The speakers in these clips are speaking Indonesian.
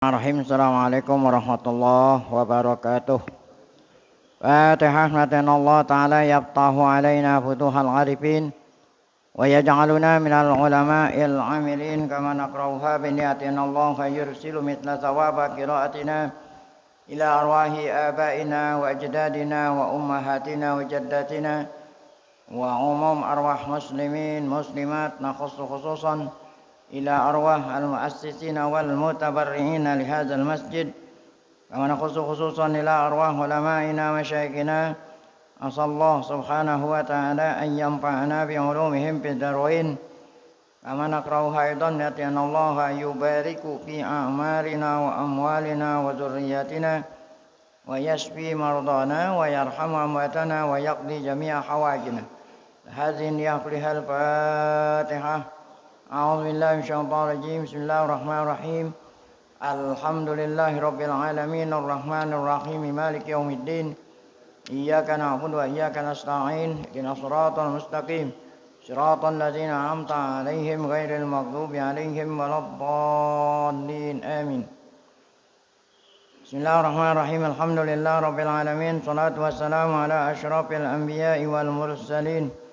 Bismillahirrahmanirrahim. Assalamualaikum warahmatullahi wabarakatuh. Fatihah natana Allah Ta'ala yaftahu alaina futuhal arifin wa yaj'aluna minal ulama'il amilin kama naqra'uha biniyatina Allah fayursilu mitla thawaba qira'atina ila arwahi abaina wa ajdadina wa ummahatina wa jaddatina wa umum arwah muslimin muslimat nakhussu khususan إلى أرواح المؤسسين والمتبرعين لهذا المسجد كما نخص خصوصا إلى أرواح علمائنا ومشايخنا أسأل الله سبحانه وتعالى أن ينفعنا بعلومهم في الدارين كما نقرأها أيضا يأتينا الله أن يبارك في أعمالنا وأموالنا وذرياتنا ويشفي مرضانا ويرحم أمواتنا ويقضي جميع حوائجنا. هذه كلها الفاتحة. أعوذ بالله من الشيطان الرجيم. بسم الله الرحمن الرحيم. الحمد لله رب العالمين الرحمن الرحيم مالك يوم الدين إياك نعبد وإياك نستعين اهدنا الصراط المستقيم صراط الذين أنعمت عليهم غير المغضوب عليهم ولا الضالين آمين. بسم الله الرحمن الرحيم. الحمد لله رب العالمين صلاة والسلام على أشرف الأنبياء والمرسلين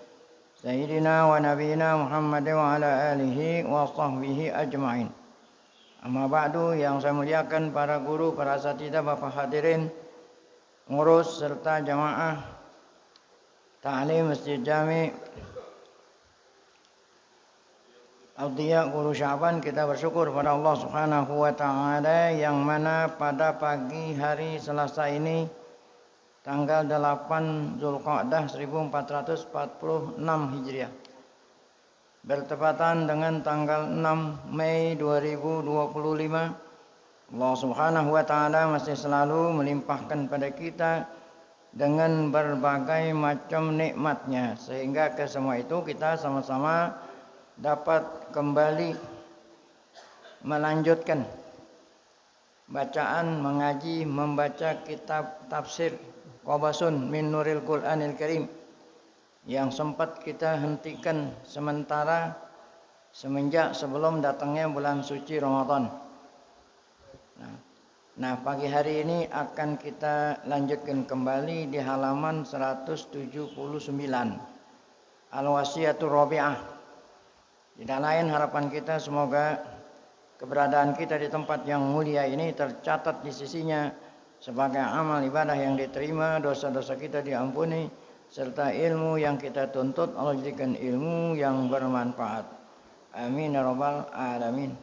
Sayyidina wa nabiyina Muhammad wa ala alihi wa sahbihi ajma'in. Amma ba'du, yang saya muliakan para guru, para asatidzah, Bapak hadirin, pengurus serta jamaah ta'lim Masjid Jami Audia Guru Syaban, kita bersyukur pada Allah Subhanahu wa taala yang mana pada pagi hari Selasa ini tanggal 8 Zulqa'dah 1446 Hijriah bertepatan dengan tanggal 6 Mei 2025. Allah Subhanahu wa taala masih selalu melimpahkan pada kita dengan berbagai macam nikmatnya sehingga ke semua itu kita sama-sama dapat kembali melanjutkan bacaan, mengaji, membaca kitab tafsir Qabasun min Nuril Qur'anil Karim yang sempat kita hentikan sementara semenjak sebelum datangnya bulan suci Ramadan. Nah, pagi hari ini akan kita lanjutkan kembali di halaman 179 Al-Wasiyatur Rabi'ah. Tidak lain harapan kita semoga keberadaan kita di tempat yang mulia ini tercatat di sisinya sebagai amal ibadah yang diterima, dosa-dosa kita diampuni, serta ilmu yang kita tuntut Allah jadikan ilmu yang bermanfaat. Amin ya rabbal alamin.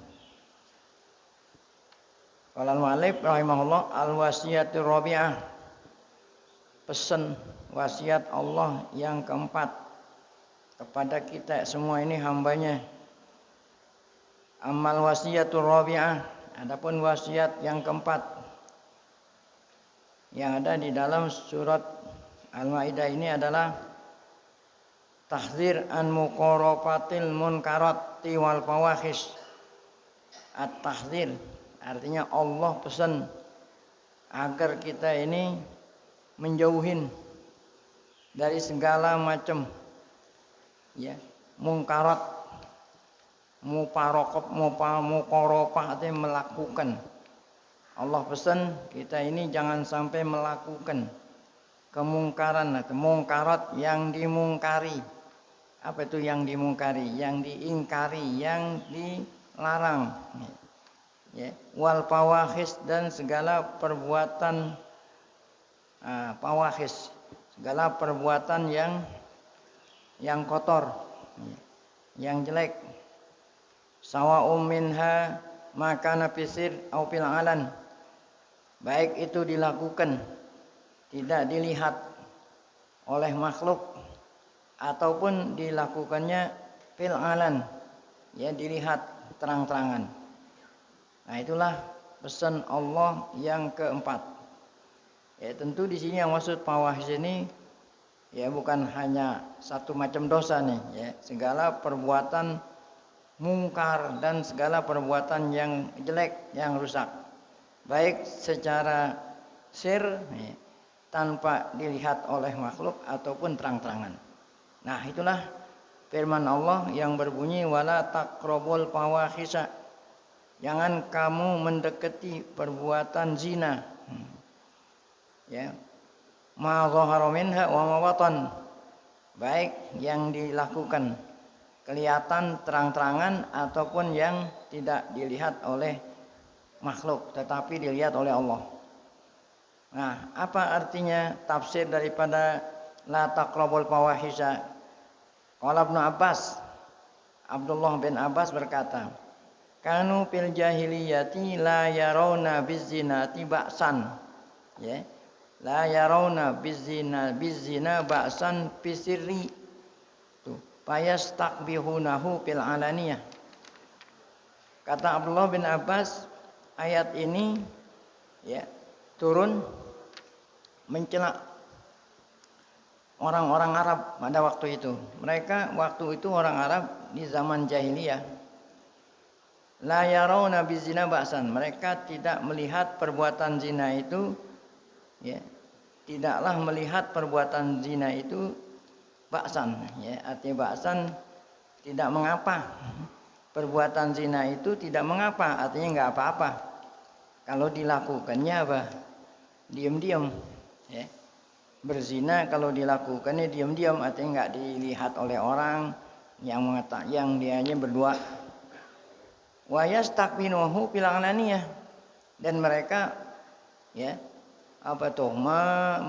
Qala al-mu'allif rahimahullah, al-wasiyatur rabi'ah, pesan wasiat Allah yang keempat kepada kita semua ini hambanya. Amal wasiyatur rabi'ah, adapun wasiat yang keempat yang ada di dalam surat Al-Maidah ini adalah tahdzir an muqarafatil munkarati wal fawahish. At-tahdzir artinya Allah pesan agar kita ini menjauhin dari segala macam munkarat, muqarafah artinya melakukan. Allah pesan kita ini jangan sampai melakukan kemungkaran atau mungkarat yang dimungkari. Apa itu yang dimungkari? Yang diingkari, yang dilarang. Wal fawahis, dan segala perbuatan fawahis, segala perbuatan yang kotor, yang jelek. Sawa'um minha makana fisir au fil alan, baik itu dilakukan tidak dilihat oleh makhluk ataupun dilakukannya fil alan, dilihat terang-terangan. Nah, itulah pesan Allah yang keempat. Tentu di sini yang maksud fawahish ini bukan hanya satu macam dosa nih, segala perbuatan mungkar dan segala perbuatan yang jelek, yang rusak, baik secara sir tanpa dilihat oleh makhluk ataupun terang-terangan. Nah, itulah firman Allah yang berbunyi wala taqrabul fawahisha, Jangan kamu mendekati perbuatan zina. Ya. Ma dhahara minha wa ma batan. Baik yang dilakukan kelihatan terang-terangan ataupun yang tidak dilihat oleh makhluk tetapi dilihat oleh Allah. Nah, apa artinya tafsir daripada la taqrabul fawahisha? Qala Ibnu Abbas, Abdullah bin Abbas berkata, kanu fil jahiliyati la yarawna bizzinati ba'san. Ya. La yarawna bizzina ba'san fisirri. Tuh, fayastakbihunahu fil alaniyah. Kata Abdullah bin Abbas, ayat ini ya turun mencela orang-orang Arab pada waktu itu. Mereka waktu itu orang Arab di zaman jahiliyah. La yarawna bizina ba'san. Mereka tidak melihat perbuatan zina itu ya. Tidaklah melihat perbuatan zina itu ba'san ya. Artinya ba'san tidak mengapa. Perbuatan zina itu tidak mengapa, artinya enggak apa-apa. Kalau dilakukannya apa? Diam-diam ya. Berzina kalau dilakukannya diam-diam, artinya enggak dilihat oleh orang yang dianya berdua. Wa yastakbinuhu fil alaniyah. Dan mereka ya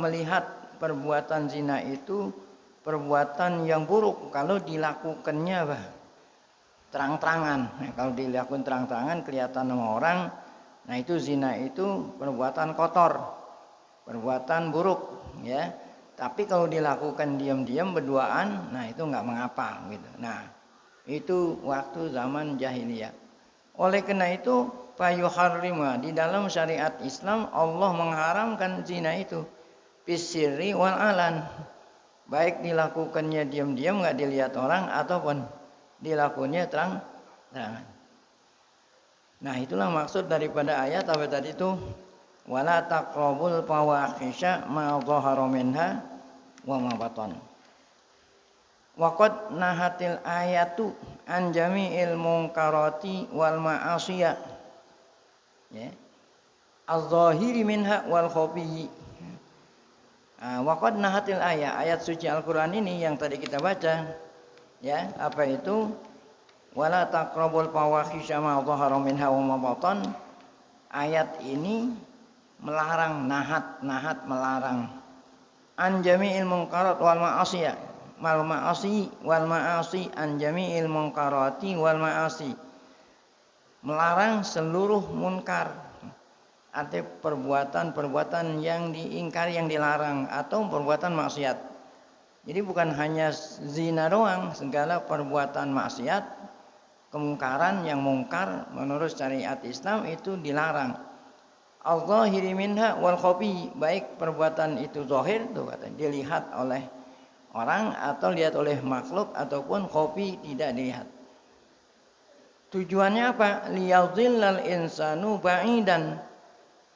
melihat perbuatan zina itu perbuatan yang buruk kalau dilakukannya apa? Terang-terangan. Nah, kalau dilakukan terang-terangan kelihatan sama orang, nah itu zina itu perbuatan kotor, perbuatan buruk ya. Tapi kalau dilakukan diam-diam berduaan, nah itu enggak mengapa gitu. Nah, itu waktu zaman jahiliyah. Oleh karena itu fayuharrima, di dalam syariat Islam Allah mengharamkan zina itu bisirri wal alan, baik dilakukannya diam-diam enggak dilihat orang ataupun dilakukannya terang-terangan. Nah, itulah maksud daripada ayat apa tadi itu, wala taqrabul fawahisha ma dhahara minha wa ma batan. Waqad nahatil ayatu an jami'il munkarati wal ma'asiyah. Ya. Az-zahiri minha wal khafi. Waqad nahatil ayat suci Al-Qur'an ini yang tadi kita baca. Ya, apa itu? Wala taqrabul fawahisha ma dhahara minha wa ma batan. Ayat ini melarang, nahat melarang an jami'il munkarat wal ma'asiyah. Wal ma'asi an jami'il munkarati wal ma'asi. Melarang seluruh munkar, arti perbuatan-perbuatan yang diingkari, yang dilarang, atau perbuatan maksiat. Jadi bukan hanya zina doang, segala perbuatan maksiat, kemungkaran yang mungkar menurut syariat Islam itu dilarang. Al-zahiri minha wal khafi, baik perbuatan itu zahir tuh katanya dilihat oleh orang atau lihat oleh makhluk, ataupun khafi tidak dilihat. Tujuannya apa? Liyadhillal insanu ba'idan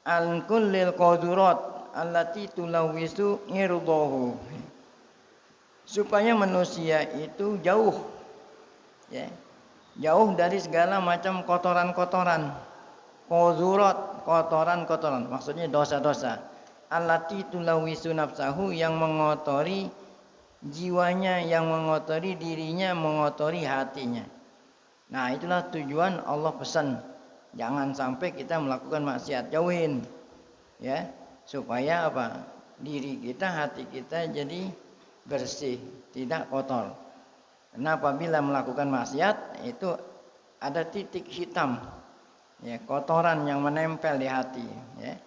an kullil qadurat allati tulawisu irdahu. Supaya manusia itu jauh ya. Jauh dari segala macam kotoran-kotoran. Qadurat, kotoran-kotoran, maksudnya dosa-dosa. Allati tulawisu nafsahu, yang mengotori jiwanya, yang mengotori dirinya, mengotori hatinya. Nah, itulah tujuan Allah pesan, jangan sampai kita melakukan maksiat, jauhin ya, supaya apa? Diri kita, hati kita jadi bersih, tidak kotor. Karena apabila melakukan maksiat itu ada titik hitam ya, kotoran yang menempel di hati ya.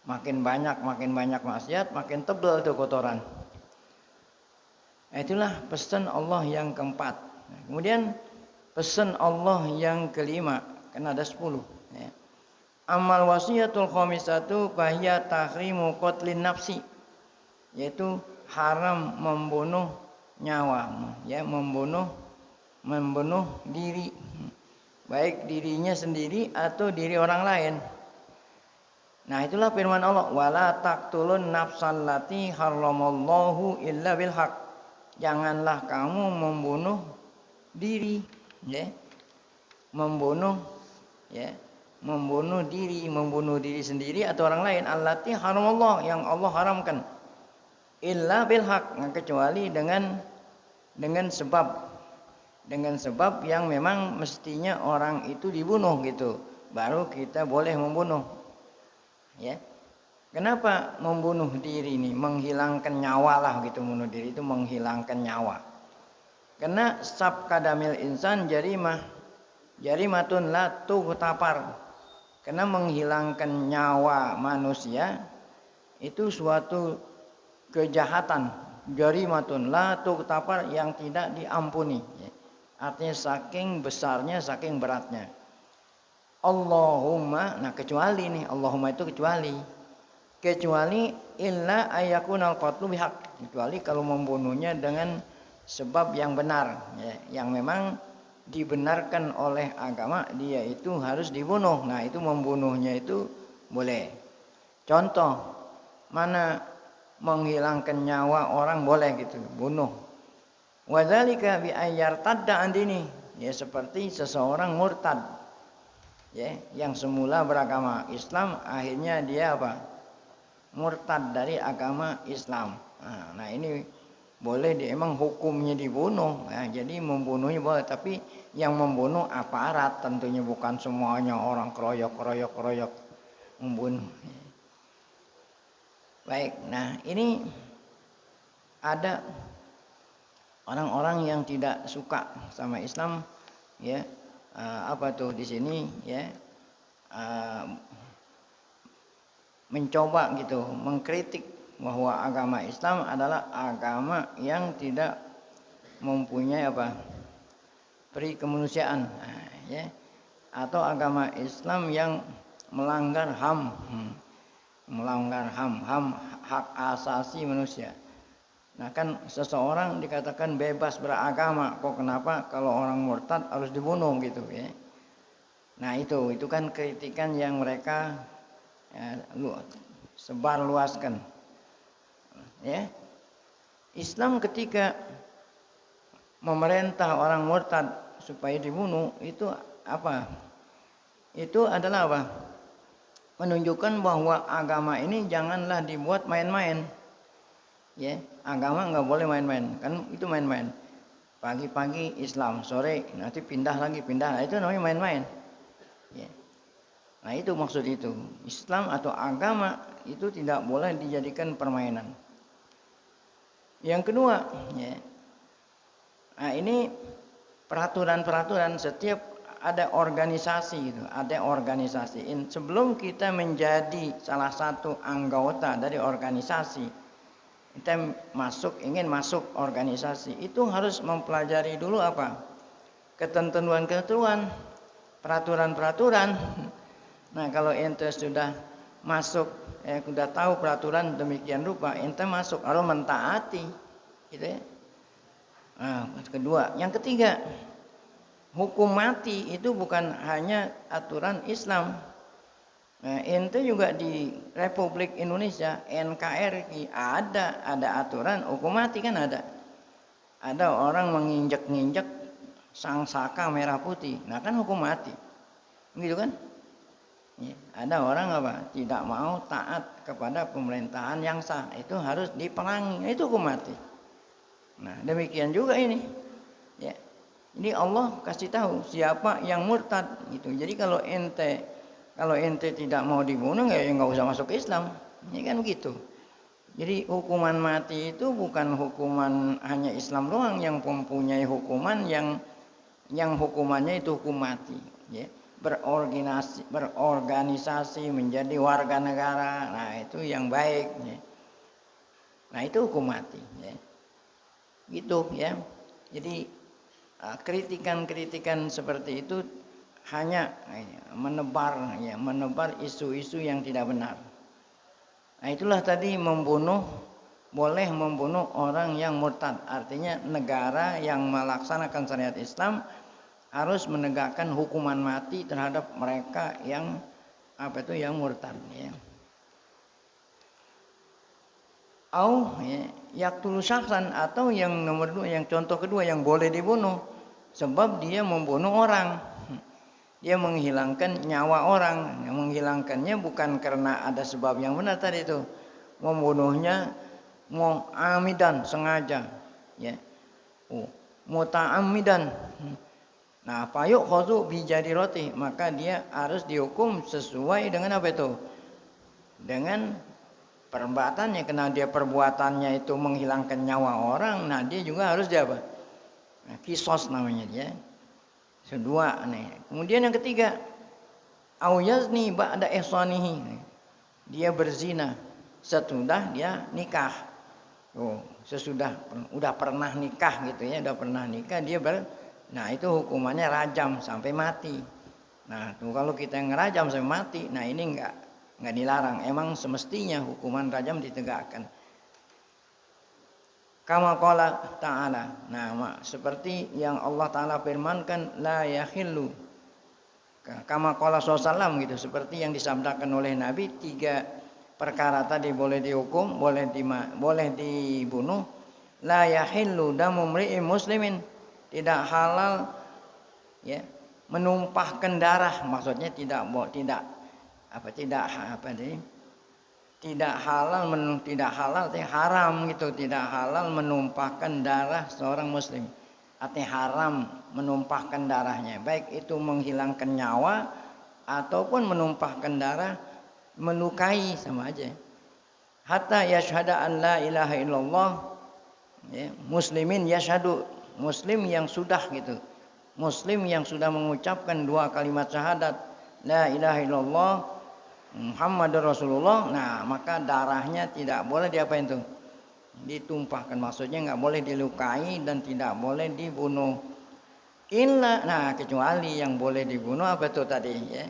Makin banyak maksiat, makin tebal tuh kotoran. Itulah pesan Allah yang keempat. Kemudian pesan Allah yang kelima, kan ada 10 ya. Amal wasiyatul khamisatu bahya tahrimu qatlin nafsi, yaitu haram membunuh nyawa ya, membunuh diri, baik dirinya sendiri atau diri orang lain. Nah, itulah firman Allah, wala taqtulun nafsallati haramallahu illa bil haq. Janganlah kamu membunuh diri ya, membunuh ya, membunuh diri sendiri atau orang lain, allati haramallah, yang Allah haramkan, illa bil haq, kecuali dengan sebab yang memang mestinya orang itu dibunuh gitu, baru kita boleh membunuh. Ya. Kenapa membunuh diri ini? Menghilangkan nyawa lah gitu, membunuh diri itu menghilangkan nyawa. Karena sabqadamil insan jarimatun la tughtafar. Karena menghilangkan nyawa manusia itu suatu kejahatan, jarimatun la tughtafar, yang tidak diampuni. Artinya saking besarnya, saking beratnya. Allahumma, nah kecuali nih, Allahumma itu kecuali illa ayakunal qatlu bihaq, kecuali kalau membunuhnya dengan sebab yang benar, ya, yang memang dibenarkan oleh agama, dia itu harus dibunuh. Nah itu membunuhnya itu boleh. Contoh, mana menghilangkan nyawa orang boleh gitu, bunuh. Wadzalika bi ayyartadda andini, ya seperti seseorang murtad, ya, yang semula beragama Islam akhirnya dia apa? Murtad dari agama Islam. Nah ini boleh, dia emang hukumnya dibunuh. Nah, jadi membunuhnya boleh, tapi yang membunuh aparat tentunya, bukan semuanya orang keroyok membunuh. Baik, nah ini ada orang-orang yang tidak suka sama Islam, ya, apa tuh di sini, ya, mencoba gitu mengkritik bahwa agama Islam adalah agama yang tidak mempunyai apa, peri kemanusiaan, ya, atau agama Islam yang melanggar HAM, hak asasi manusia. Nah kan seseorang dikatakan bebas beragama, kok kenapa kalau orang murtad harus dibunuh gitu, ya. Nah itu kan kritikan yang mereka sebar luaskan, ya. Islam ketika memerintah orang murtad supaya dibunuh itu apa? Itu adalah apa? Menunjukkan bahwa agama ini janganlah dibuat main-main, ya. Agama nggak boleh main-main, kan itu main-main. Pagi-pagi Islam, sore nanti pindah lagi, nah itu namanya main-main, ya. Nah itu maksud itu, Islam atau agama itu tidak boleh dijadikan permainan. Yang kedua, ya, nah ini peraturan-peraturan, setiap ada organisasi gitu, ada organisasi. Sebelum kita menjadi salah satu anggota dari organisasi, kita ingin masuk organisasi, itu harus mempelajari dulu apa? Ketentuan-ketentuan, peraturan-peraturan. Nah kalau ente sudah masuk, sudah tahu peraturan demikian rupa, ente masuk harus mentaati, gitu ya. Nah, kedua, yang ketiga, hukum mati itu bukan hanya aturan Islam. Nah, ente juga di Republik Indonesia NKRI ada aturan hukum mati, kan ada. Ada orang menginjak-injak sangsaka merah putih, nah kan hukum mati, gitu kan? Ya, ada orang apa? Tidak mau taat kepada pemerintahan yang sah, itu harus diperangi, itu hukum mati. Nah, demikian juga ini. Ya. Ini Allah kasih tahu siapa yang murtad gitu. Jadi kalau ente tidak mau dibunuh, ya nggak usah masuk Islam. Ini kan begitu. Jadi hukuman mati itu bukan hukuman hanya Islam doang yang mempunyai hukuman yang hukumannya itu hukum mati, ya. Berorganisasi menjadi warga negara, nah itu yang baik, ya. Nah itu hukum mati, ya. Gitu, ya. Jadi kritikan-kritikan seperti itu hanya menebar isu-isu yang tidak benar. Nah itulah tadi boleh membunuh orang yang murtad, artinya negara yang melaksanakan syariat Islam harus menegakkan hukuman mati terhadap mereka yang yang murtad, ya. Yaqtulu syakhsan, atau yang nomor 2, yang contoh kedua, yang boleh dibunuh sebab dia membunuh orang. dia menghilangkan nyawa orang. Yang menghilangkannya bukan karena ada sebab yang benar tadi itu. Membunuhnya mu'amidan, sengaja. Ya. Muta'ammidan. Nah, fayuk khudu bijadi roti, maka dia harus dihukum sesuai dengan apa itu? Dengan perbuatannya, karena dia perbuatannya itu menghilangkan nyawa orang, nah dia juga harus dia apa? Nah, kisos namanya dia. Kedua nih. Kemudian yang ketiga, au yazni ba'da ihsanihi. Dia berzina sesudah dia nikah. Sesudah udah pernah nikah gitu ya, udah pernah nikah dia nah itu hukumannya rajam sampai mati. Nah, tuh kalau kita ngerajam sampai mati, nah ini enggak dilarang. Emang semestinya hukuman rajam ditegakkan. Kama qala ta'ala. Nah, seperti yang Allah Ta'ala firmankan, la yahillu. Kama qala sallallahu gitu, seperti yang disabdakan oleh Nabi, 3 perkara tadi boleh dihukum, boleh dibunuh. La yahillu damu mri'in muslimin, tidak halal ya menumpahkan darah, maksudnya tidak haram gitu, tidak halal menumpahkan darah seorang muslim. Artinya haram menumpahkan darahnya, baik itu menghilangkan nyawa ataupun menumpahkan darah, melukai sama aja. Hatta yashhada an la ilaha illallah, ya, muslimin yashhadu, muslim yang sudah gitu, muslim yang sudah mengucapkan 2 kalimat syahadat la ilaha illallah Muhammadur Rasulullah, nah maka darahnya tidak boleh diapain tuh? Ditumpahkan, maksudnya nggak boleh dilukai dan tidak boleh dibunuh. Nah kecuali yang boleh dibunuh apa tuh tadi ya?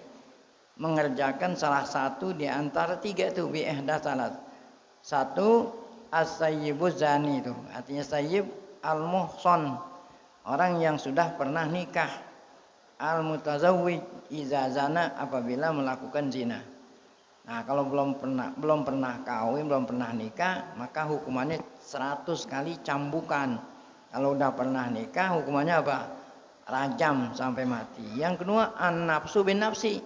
Mengerjakan salah satu di antara 3 tuh, bi'ihda salat. 1 as-sayyibuz zani itu, artinya sayyib al-muhsan, orang yang sudah pernah nikah. Al-mutazawwij iza zana, apabila melakukan zina. Nah, kalau belum pernah kawin, belum pernah nikah, maka hukumannya 100 kali cambukan. Kalau udah pernah nikah, hukumannya apa? Rajam sampai mati. Yang kedua, an-nafsu bin nafsi.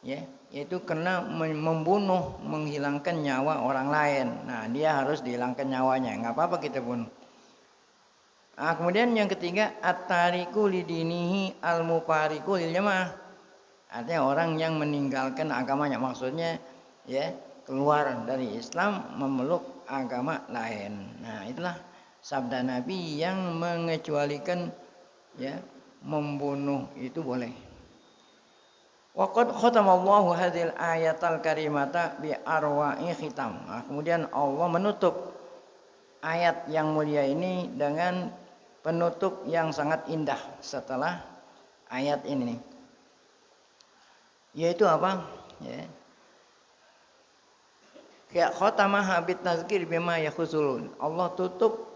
Ya, yaitu kena membunuh, menghilangkan nyawa orang lain. Nah, dia harus dihilangkan nyawanya. Enggak apa-apa kita bunuh. Nah, kemudian yang ketiga, at-tariku lidinihi al-mufariqu lil jamaah. Artinya orang yang meninggalkan agamanya, maksudnya ya keluar dari Islam memeluk agama lain. Nah, itulah sabda Nabi yang mengecualikan ya membunuh itu boleh. Wa qad khatamallahu hadzal ayatal karimata bi arwa'i khitam. Nah, kemudian Allah menutup ayat yang mulia ini dengan penutup yang sangat indah setelah ayat ini. Yaitu apa? Ya. Kayak khatamah habit nazkir bima yakhusul. Allah tutup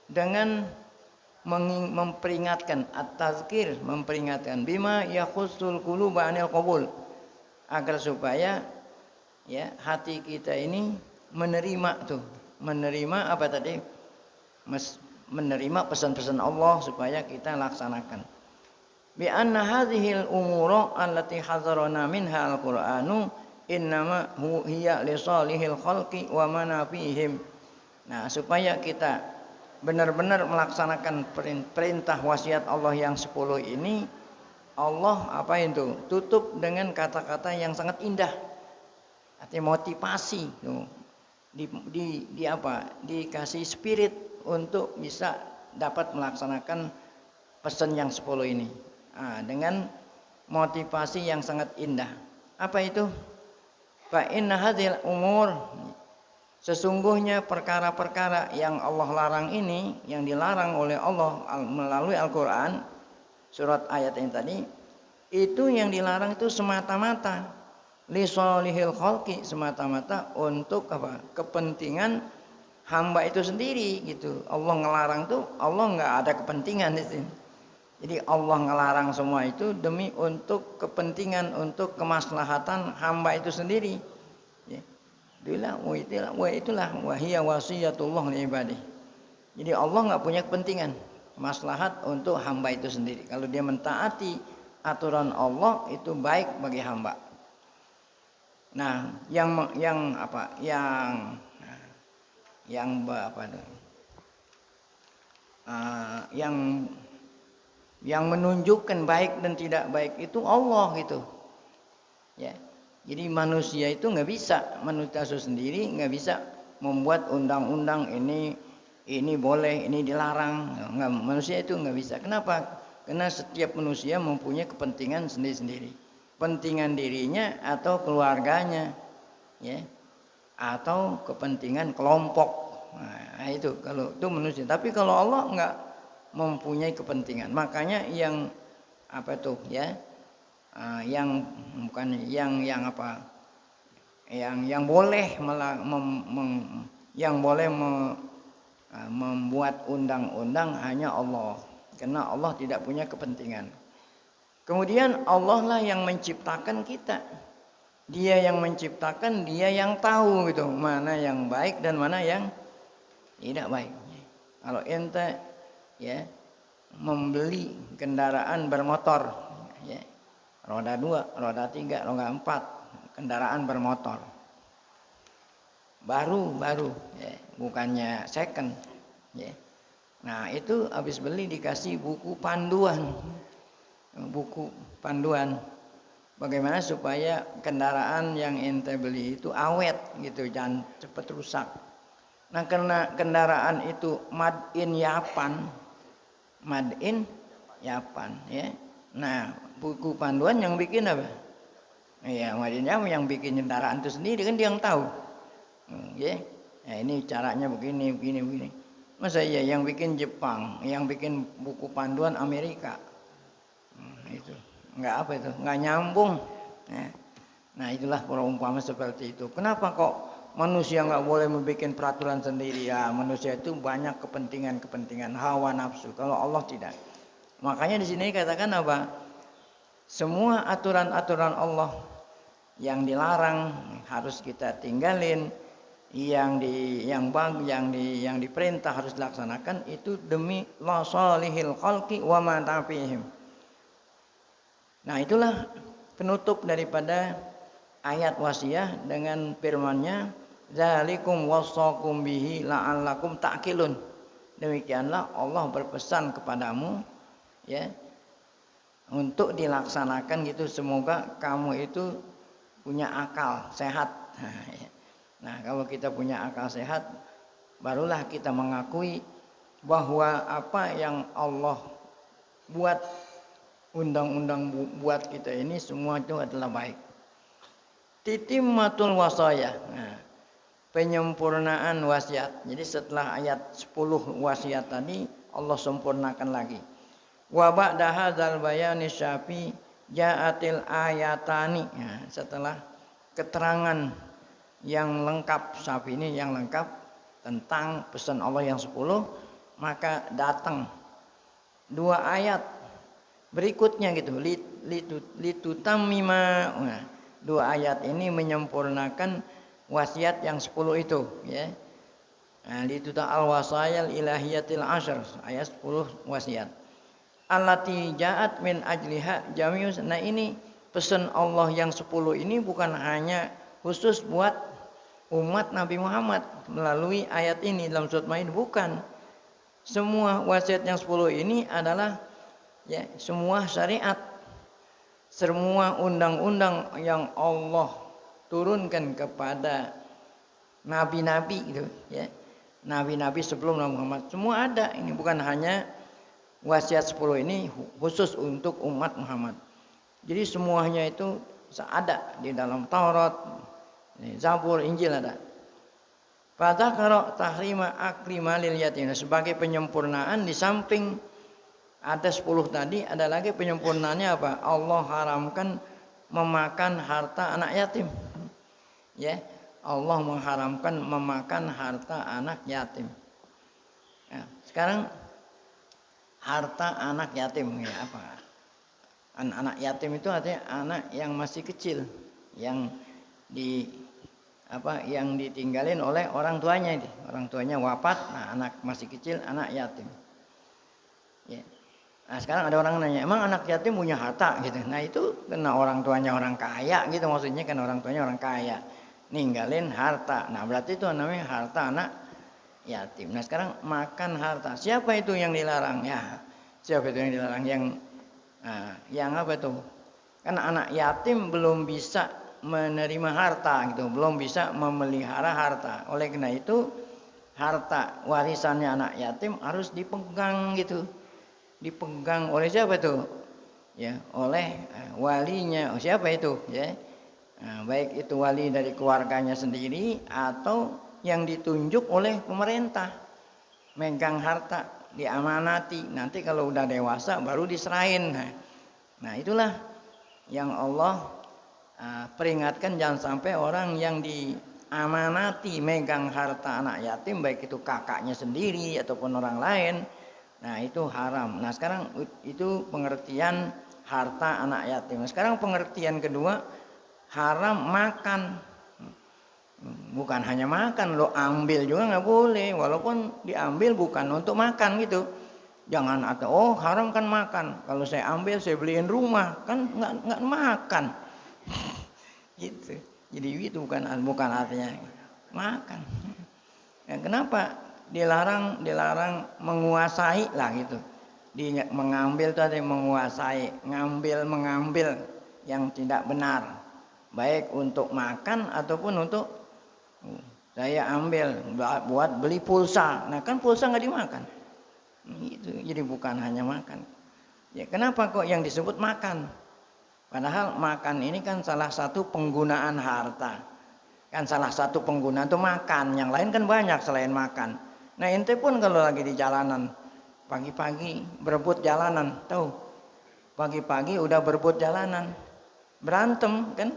dengan memperingatkan, at-tazkir, memperingatkan bima yakhusul quluba anil qabul, agar supaya ya hati kita ini menerima apa tadi? Menerima pesan-pesan Allah supaya kita laksanakan. Bi anna hadhil umura allati hadzarana minha al-Qur'anu innama hiya li salihil khalqi wa manafihim. Nah, supaya kita benar-benar melaksanakan perintah wasiat Allah yang 10 ini, Allah apa itu? Tutup dengan kata-kata yang sangat indah. Artinya motivasi tuh. Dikasih spirit untuk bisa dapat melaksanakan pesan yang 10 ini. Dengan motivasi yang sangat indah. Apa itu? Fa inna hadzal umur, sesungguhnya perkara-perkara yang Allah larang ini, yang dilarang oleh Allah melalui Al-Qur'an, surat ayat ini tadi, itu yang dilarang itu semata-mata li sholihil khalqi, semata-mata untuk apa? Kepentingan hamba itu sendiri gitu. Allah ngelarang tuh, Allah nggak ada kepentingan di sini. Jadi Allah ngelarang semua itu demi untuk kepentingan, untuk kemaslahatan hamba itu sendiri. Ya. Itulah wahiyya wasiyatullah li ibadihi. Jadi Allah nggak punya kepentingan, maslahat untuk hamba itu sendiri. Kalau dia mentaati aturan Allah itu baik bagi hamba. Nah, yang apa? Yang apa? Yang menunjukkan baik dan tidak baik itu Allah gitu. Ya. Jadi manusia itu nggak bisa, manusia sendiri nggak bisa membuat undang-undang ini boleh, ini dilarang. Nggak, manusia itu nggak bisa. Kenapa? Karena setiap manusia mempunyai kepentingan sendiri-sendiri. Pentingan dirinya atau keluarganya, ya, atau kepentingan kelompok. Nah, itu kalau itu manusia. Tapi kalau Allah nggak mempunyai kepentingan. Makanya yang apa tuh, ya? Yang bukan yang apa? Yang boleh membuat undang-undang hanya Allah. Karena Allah tidak punya kepentingan. Kemudian Allah lah yang menciptakan kita. Dia yang menciptakan, dia yang tahu gitu, mana yang baik dan mana yang tidak baik. Kalau ente ya membeli kendaraan bermotor, ya, roda 2, roda 3, roda 4, kendaraan bermotor. Baru, ya, bukannya second, ya. Nah, itu habis beli dikasih buku panduan. Bagaimana supaya kendaraan yang ente beli itu awet gitu, jangan cepat rusak. Nah, karena kendaraan itu made in Japan, ya. Nah, buku panduan yang bikin apa? Ya, made in Japan yang bikin kendaraan itu sendiri kan dia yang tahu. Ya. Nah, ini caranya begini. Masa iya yang bikin Jepang, yang bikin buku panduan Amerika? Itu nggak apa itu, nggak nyambung. Nah, itulah perumpamaan seperti itu. Kenapa kok manusia nggak boleh membuat peraturan sendiri? Ya, manusia itu banyak kepentingan hawa nafsu. Kalau Allah tidak. Makanya di sini katakan apa? Semua aturan-aturan Allah yang dilarang harus kita tinggalin, yang diperintah harus dilaksanakan, itu demi la salihil khalqi wa ma tafihim. Nah, itulah penutup daripada ayat wasiat dengan firman-Nya, zalikum wasaqum bihi la'allakum ta'qilun. Demikianlah Allah berpesan kepadamu, ya, untuk dilaksanakan gitu, semoga kamu itu punya akal sehat. Nah, kalau kita punya akal sehat, barulah kita mengakui bahwa apa yang Allah buat, undang-undang buat kita ini semua itu adalah baik. Titimmatul wasaya. Nah, penyempurnaan wasiat. Jadi setelah ayat 10 wasiat tadi, Allah sempurnakan lagi. Wa ba'da hadzal bayani syafi ja'atil ayatani. Nah, setelah keterangan yang lengkap, syafi ini yang lengkap tentang pesan Allah yang 10, maka datang 2 ayat berikutnya gitu, litutammima. Nah, 2 ayat ini menyempurnakan wasiat yang 10 itu, ya. Nah, lituta al-wasayal ilahiyatil asyr, ayat 10 wasiat. Allati ja'at min ajliha jamius. Nah, ini pesan Allah yang 10 ini bukan hanya khusus buat umat Nabi Muhammad melalui ayat ini dalam surat Maidah, bukan. Semua wasiat yang 10 ini adalah, ya, semua syariat, semua undang-undang yang Allah turunkan kepada nabi-nabi gitu, ya. Nabi-nabi sebelum Nabi Muhammad semua ada. Ini bukan hanya wasiat 10 ini khusus untuk umat Muhammad. Jadi semuanya itu ada di dalam Taurat, Zabur, Injil ada. Pada kalau tahrima aklimalil yatim, sebagai penyempurnaan, di samping ada 10 tadi, ada lagi penyempurnaannya apa? Allah haramkan memakan harta anak yatim. Ya, Allah mengharamkan memakan harta anak yatim. Nah, sekarang harta anak yatim ya apa? Anak yatim itu artinya anak yang masih kecil, yang ditinggalin oleh orang tuanya. Orang tuanya wafat, nah anak masih kecil, anak yatim. Ya. Nah sekarang ada orang nanya, emang anak yatim punya harta gitu? Nah itu kena orang tuanya orang kaya gitu, maksudnya kan orang tuanya orang kaya, ninggalin harta. Nah berarti itu namanya harta anak yatim. Nah sekarang makan harta, siapa itu yang dilarang? Ya siapa itu yang dilarang? Yang apa itu? Kan anak yatim belum bisa menerima harta gitu, belum bisa memelihara harta. Oleh karena itu harta warisannya anak yatim harus dipegang gitu. Dipegang oleh siapa tuh? Ya, oleh walinya. Oh, siapa itu? Ya. Nah, baik itu wali dari keluarganya sendiri atau yang ditunjuk oleh pemerintah. Megang harta, diamanati. Nanti kalau udah dewasa baru diserahin. Nah, itulah yang Allah peringatkan jangan sampai orang yang diamanati megang harta anak yatim baik itu kakaknya sendiri ataupun orang lain. Nah itu haram. Nah sekarang itu pengertian harta anak yatim. Nah, sekarang pengertian kedua, haram makan. Bukan hanya makan, lo ambil juga nggak boleh. Walaupun diambil bukan untuk makan gitu. Jangan atau haram kan makan. Kalau saya ambil saya beliin rumah kan nggak makan. Gitu. Jadi itu bukan artinya makan. Ya, kenapa dilarang menguasai lah gitu. Mengambil tadi menguasai, mengambil yang tidak benar, baik untuk makan ataupun untuk saya ambil buat beli pulsa. Nah kan pulsa nggak dimakan. Itu jadi bukan hanya makan. Ya kenapa kok yang disebut makan? Padahal makan ini kan salah satu penggunaan harta. Kan salah satu penggunaan itu makan, yang lain kan banyak selain makan. Nah ente pun kalau lagi di jalanan, pagi-pagi berebut jalanan, tahu? Pagi-pagi udah berebut jalanan, berantem kan?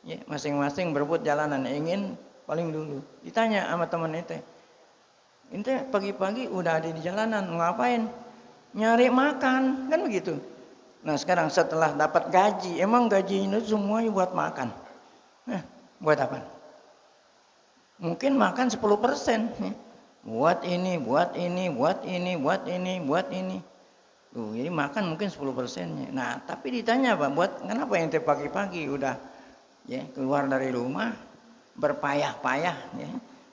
Ya, masing-masing berebut jalanan, ingin paling dulu. Ditanya sama teman ente pagi-pagi udah ada di jalanan, ngapain? Nyari makan, kan begitu. Nah sekarang setelah dapat gaji, emang gaji ini semuanya buat makan. Nah, buat apa? Mungkin makan 10%. Buat ini, buat ini, buat ini, buat ini, buat ini. Tuh, jadi makan mungkin 10%-nya. Nah, tapi ditanya Pak, kenapa ente pagi-pagi udah ya keluar dari rumah berpayah-payah ya,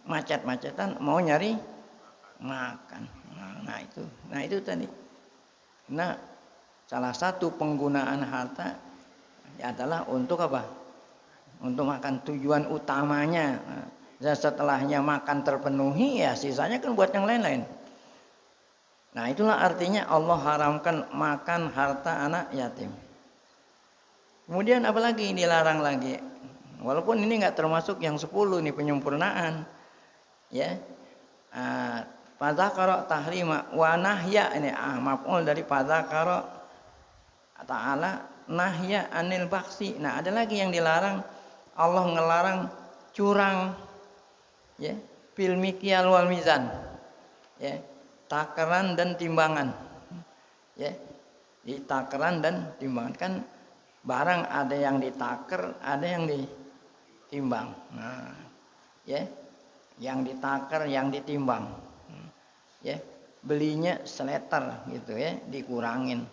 macet-macetan mau nyari makan. Nah itu tadi. Nah, salah satu penggunaan harta adalah untuk apa? Untuk makan, tujuan utamanya. Dan setelahnya makan terpenuhi ya sisanya kan buat yang lain-lain. Nah itulah artinya Allah haramkan makan harta anak yatim. Kemudian apalagi dilarang lagi. Walaupun ini nggak termasuk yang 10 nih penyempurnaan. Ya. Fadzakara tahrima wa nahya ini maf'ul dari fadzakara ta'ala nahya anil baksi. Nah ada lagi yang dilarang, Allah ngelarang curang. Ya, fil mikyal wal mizan. Ya, takaran dan timbangan. Ya. Di takaran dan timbangan kan barang ada yang ditaker, ada yang ditimbang. Nah, ya. Yang ditakar, yang ditimbang. Ya, belinya seleter gitu ya, dikurangin.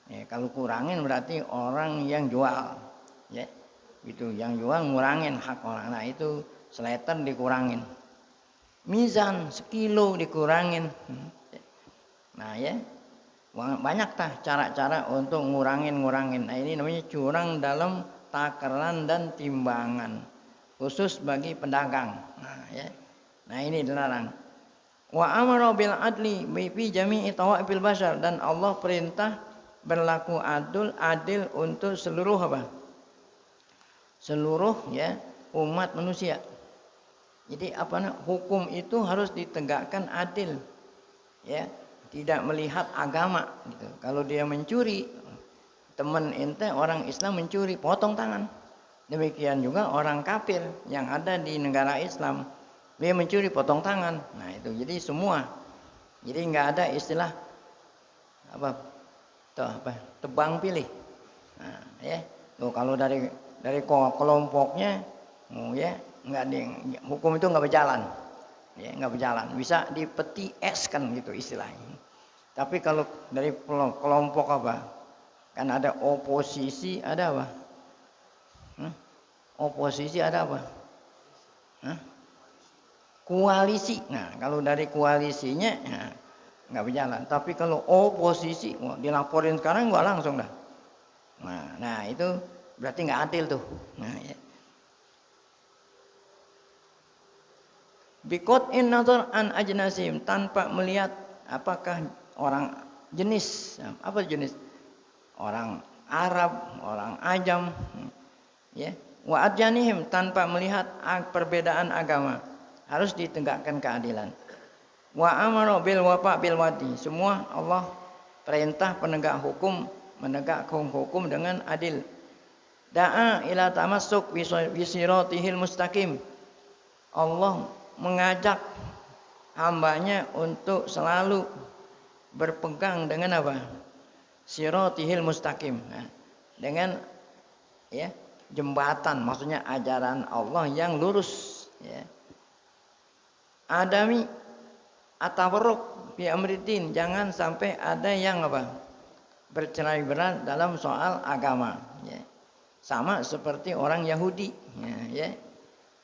Ya, kalau kurangin berarti orang yang jual. Ya. Itu yang jual ngurangin hak orang. Nah, itu seleter dikurangin, mizan sekilo dikurangin. Nah ya banyak cara-cara untuk ngurangin. Nah ini namanya curang dalam takaran dan timbangan khusus bagi pedagang. Nah ini dilarang. Wa amara bil adli fi jami'i tawa'ifil bashar, dan Allah perintah berlaku adil untuk seluruh ya umat manusia. Jadi hukum itu harus ditegakkan adil, ya, tidak melihat agama. Gitu. Kalau dia mencuri, teman ente orang Islam mencuri, potong tangan. Demikian juga orang kafir yang ada di negara Islam, dia mencuri, potong tangan. Nah itu, jadi semua, jadi nggak ada istilah tebang pilih. Nah, ya, tuh kalau dari kelompoknya, ya. Hukum itu nggak berjalan, ya nggak berjalan, bisa dipeti es kan gitu istilahnya. Tapi kalau dari kelompok apa? Kan ada oposisi, ada apa? Oposisi ada apa? Koalisi. Nah, kalau dari koalisinya nggak berjalan. Tapi kalau oposisi, dilaporin sekarang nggak langsung dah. Nah itu berarti nggak adil tuh. Nah, ya. Bikot in nazar an ajnasim, tanpa melihat apakah orang jenis, apa jenis? Orang Arab, orang Ajam, ya. Wa adjanihim, tanpa melihat perbedaan agama. Harus ditegakkan keadilan. Wa amara bil wafa bil wadi, semua Allah perintah penegak hukum menegakkan hukum dengan adil. Da'a ila tamassuk wisiratihil mustaqim. Allah mengajak hambanya untuk selalu berpegang dengan apa? Siratihil mustaqim. Nah, dengan ya, jembatan, maksudnya ajaran Allah yang lurus, ya. Adami atawarruk fi amriddin, jangan sampai ada yang apa? Bercerai-berai dalam soal agama, ya. Sama seperti orang Yahudi, ya.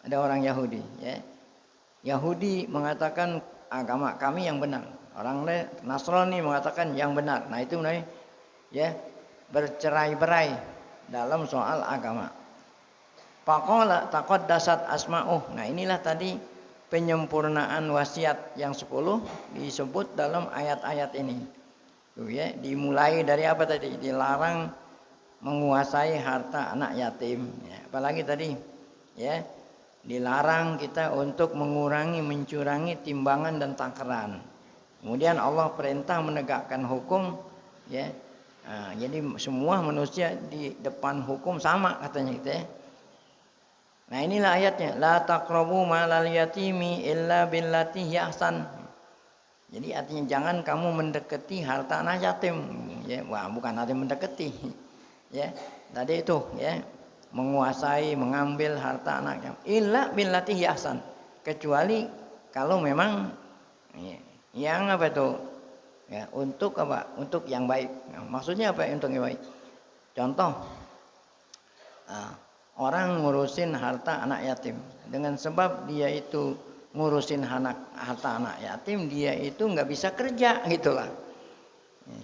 Ada orang Yahudi, ya. Yahudi mengatakan agama kami yang benar. Orang Nasrani mengatakan yang benar. Nah, itu namanya ya bercerai-berai dalam soal agama. Faqala taqaddasat asma'uh. Nah, inilah tadi penyempurnaan wasiat yang 10 disebut dalam ayat-ayat ini. Tuh ya, dimulai dari apa tadi? Dilarang menguasai harta anak yatim, ya. Apalagi tadi ya, dilarang kita untuk mengurangi, mencurangi timbangan dan takaran. Kemudian Allah perintah menegakkan hukum, ya. Nah, jadi semua manusia di depan hukum sama katanya gitu, ya. Nah, inilah ayatnya, la taqrabu malal yatimi illa billati ahsan. Jadi artinya jangan kamu mendekati harta anak yatim, ya. Wah, bukan arti mendekati, ya. Tadi itu, ya, menguasai, mengambil harta anak yatim illa billati ahsan, kecuali kalau memang ya, yang apa itu, ya, untuk apa? Untuk yang baik. Nah, maksudnya apa untuk yang baik? Contoh, orang ngurusin harta anak yatim, dengan sebab dia itu ngurusin harta anak yatim, dia itu nggak bisa kerja, gitulah.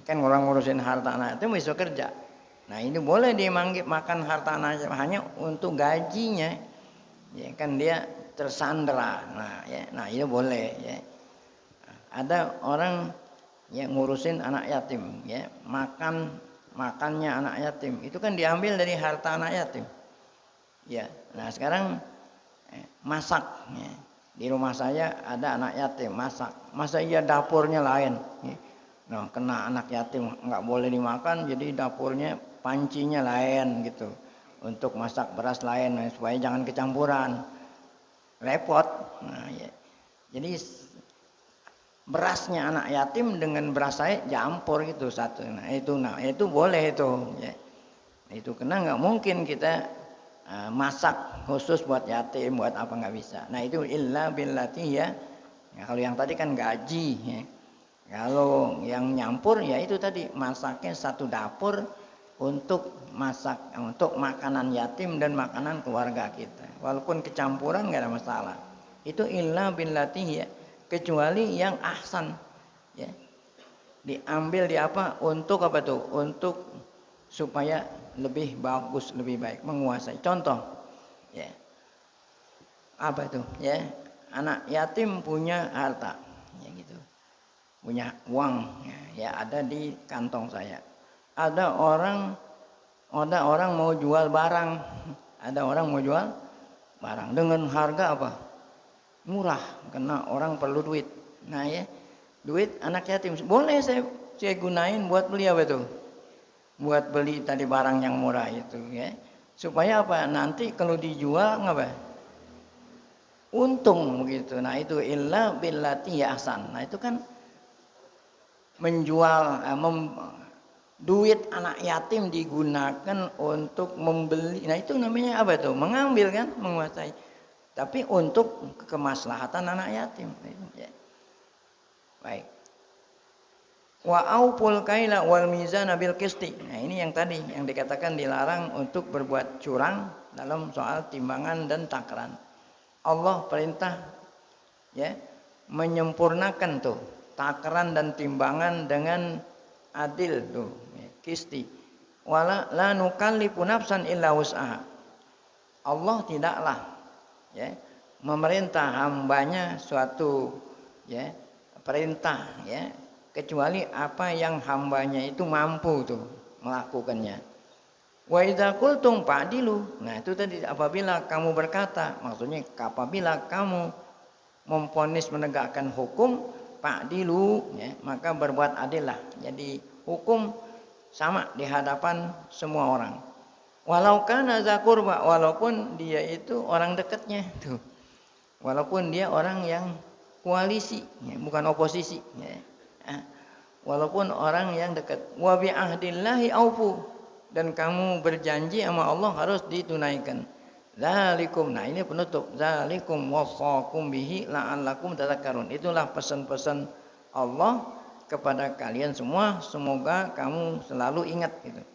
Kan orang ngurusin harta anak yatim bisa kerja. Nah, ini boleh dia makan harta anak yatim hanya untuk gajinya, ya kan, dia tersandera. Nah, ya, nah itu boleh, ya. Ada orang yang ngurusin anak yatim, ya, makannya anak yatim itu kan diambil dari harta anak yatim, ya. Nah, sekarang masak, ya. Di rumah saya ada anak yatim, masak, masa iya dapurnya lain, ya. Nah, kena anak yatim nggak boleh dimakan, jadi dapurnya, pancinya lain gitu, untuk masak beras lain, supaya jangan kecampuran, repot. Nah, ya. Jadi berasnya anak yatim dengan beras saya campur gitu satu. Nah itu boleh itu, ya. Itu kena nggak mungkin kita masak khusus buat yatim, buat apa, nggak bisa. Nah, itu illa billati, ya. Nah, kalau yang tadi kan gaji, ya. Kalau yang nyampur, ya itu tadi masaknya satu dapur untuk masak, untuk makanan yatim dan makanan keluarga kita. Walaupun kecampuran nggak ada masalah. Itu illa billati, ya. Kecuali yang ahsan, ya. Diambil di apa? Untuk apa tuh? Untuk supaya lebih bagus, lebih baik, menguasai. Contoh, ya. Apa itu? Ya. Anak yatim punya harta, ya gitu. Punya uang, ya, ada di kantong saya. Ada orang mau jual barang. Ada orang mau jual barang dengan harga apa? Murah, karena orang perlu duit. Nah, ya, duit anak yatim boleh saya gunain buat beli apa itu? Buat beli tadi barang yang murah itu, ya. Supaya apa? Nanti kalau dijual ngapa? Untung begitu. Nah, itu illa billati ahsan. Nah, itu kan menjual duit anak yatim digunakan untuk membeli. Nah, itu namanya apa tuh? Mengambil, kan, menguasai. Tapi untuk kemaslahatan anak yatim. Ya. Baik. Wa auful kaila wal mizana bil qisti. Nah, ini yang tadi yang dikatakan dilarang untuk berbuat curang dalam soal timbangan dan takaran. Allah perintah ya menyempurnakan tuh takaran dan timbangan dengan adil tuh, ya, qisti. Wala la nukallifu nafsan illa wus'aha. Allah tidaklah ya memerintah hambanya suatu ya perintah ya kecuali apa yang hambanya itu mampu tuh melakukannya. Wa idza qultum fa'dilu. Nah, itu tadi apabila kamu berkata, maksudnya apabila kamu memvonis menegakkan hukum fa'dilu ya, maka berbuat adillah. Jadi hukum sama di hadapan semua orang. Walau kana za qurba, walaupun dia itu orang dekatnya tuh. Walaupun dia orang yang koalisi, ya, bukan oposisi ya. Walaupun orang yang dekat. Wa bi ahdillahi aufu, dan kamu berjanji sama Allah harus ditunaikan. Zalikum, nah ini penutup. Zalikum wasaqum bihi la'allakum tadhakkarun. Itulah pesan-pesan Allah kepada kalian semua, semoga kamu selalu ingat gitu.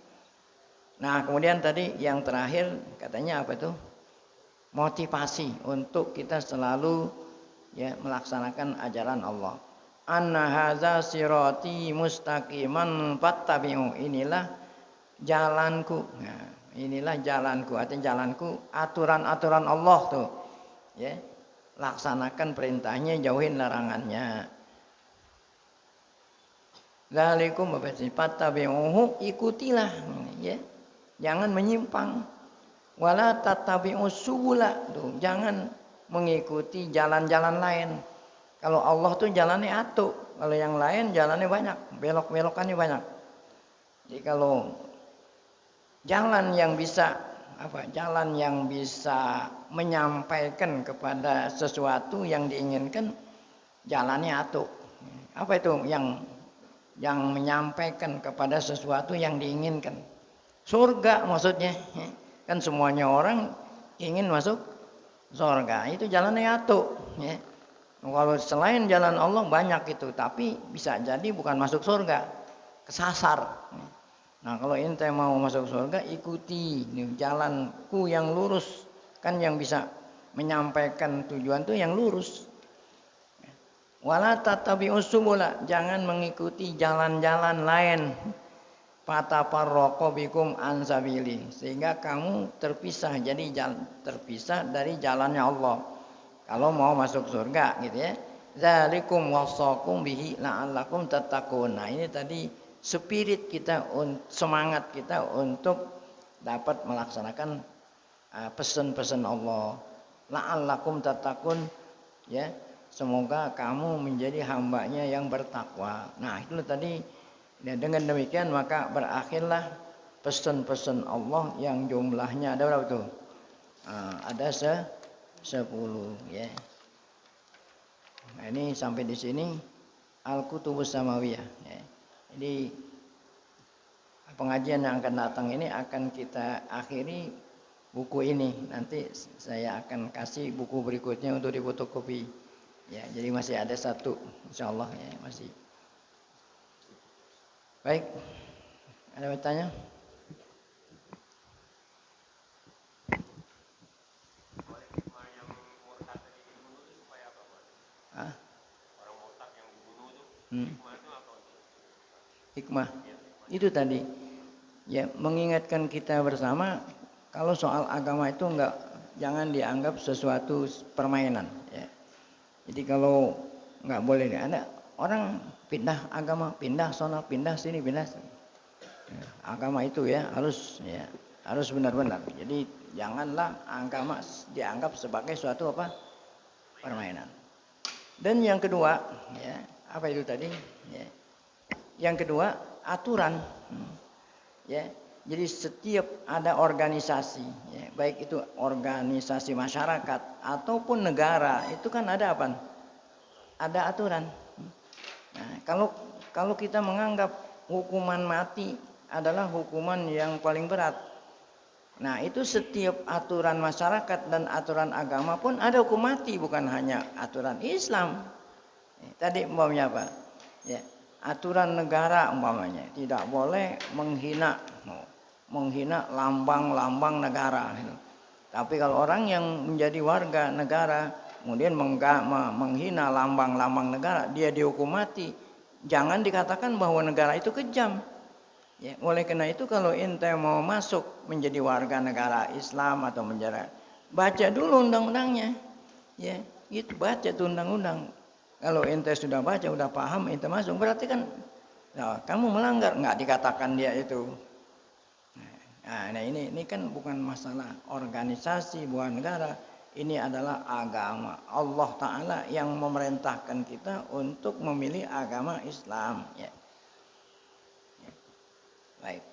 Nah, kemudian tadi yang terakhir katanya apa itu? Motivasi untuk kita selalu ya melaksanakan ajaran Allah. Anna hadza sirati mustaqiman fattabi'u. Inilah jalanku. Nah, inilah jalanku. Artinya jalanku aturan-aturan Allah tuh. Ya. Laksanakan perintahnya, jauhin larangannya. Dzalikum fattabi'uhu, ikutilah ya. Jangan menyimpang. Wala tattabi'us subula. Tuh, jangan mengikuti jalan-jalan lain. Kalau Allah tuh jalannya atu, kalau yang lain jalannya banyak, belok-belokannya banyak. Jadi kalau jalan yang bisa jalan yang bisa menyampaikan kepada sesuatu yang diinginkan, jalannya atu. Apa itu yang menyampaikan kepada sesuatu yang diinginkan? Surga maksudnya. Kan semuanya orang ingin masuk surga. Itu jalannya atu ya. Kalau selain jalan Allah banyak itu, tapi bisa jadi bukan masuk surga, kesasar. Nah, kalau ente mau masuk surga, ikuti jalanku yang lurus. Kan yang bisa menyampaikan tujuan itu yang lurus. Wala tattabi'us subula, jangan mengikuti jalan-jalan lain. Fatafarraqu bikum an sabili, sehingga kamu terpisah, jadi terpisah dari jalannya Allah. Kalau mau masuk surga gitu ya. Zalikum wasaqum bihi la'allakum tattaqun. Nah, ini tadi spirit kita, semangat kita untuk dapat melaksanakan pesan-pesan Allah. La'allakum tattaqun ya. Semoga kamu menjadi hambanya yang bertakwa. Nah, itu tadi. Dan dengan demikian maka berakhirlah pesan-pesan Allah yang jumlahnya ada berapa tuh? Ada 10 ya. Nah, ini sampai di sini Al-Kutubus Samawiyah ya. Jadi pengajian yang akan datang ini akan kita akhiri buku ini. Nanti saya akan kasih buku berikutnya untuk difotokopi. Ya, jadi masih ada satu insyaallah ya, masih. Baik, ada bertanya? Hikmah itu tadi ya, mengingatkan kita bersama kalau soal agama itu jangan dianggap sesuatu permainan ya. Jadi kalau nggak boleh ada orang pindah agama, pindah sono, pindah sini, pindah sini. Agama itu ya harus benar-benar. Jadi janganlah agama dianggap sebagai suatu permainan. Dan yang kedua ya, apa itu tadi ya, yang kedua aturan ya. Jadi setiap ada organisasi ya, baik itu organisasi masyarakat ataupun negara, itu kan ada apa? Ada aturan. Nah, kalau kita menganggap hukuman mati adalah hukuman yang paling berat. Nah, itu setiap aturan masyarakat dan aturan agama pun ada hukum mati, bukan hanya aturan Islam. Tadi umpamanya apa? Ya. aturan negara umpamanya, tidak boleh menghina lambang-lambang negara. Tapi kalau orang yang menjadi warga negara kemudian menghina lambang-lambang negara, dia dihukum mati. Jangan dikatakan bahwa negara itu kejam. Ya, oleh karena itu kalau ente mau masuk menjadi warga negara Islam atau menjadi, baca dulu undang-undangnya. Ya, itu baca tuh undang-undang. Kalau ente sudah baca, udah paham, ente masuk, berarti kan nah, kamu melanggar, nggak dikatakan dia itu. Nah, ini kan bukan masalah organisasi buah negara. Ini adalah agama. Allah Ta'ala yang memerintahkan kita untuk memilih agama Islam. Ya. Baik.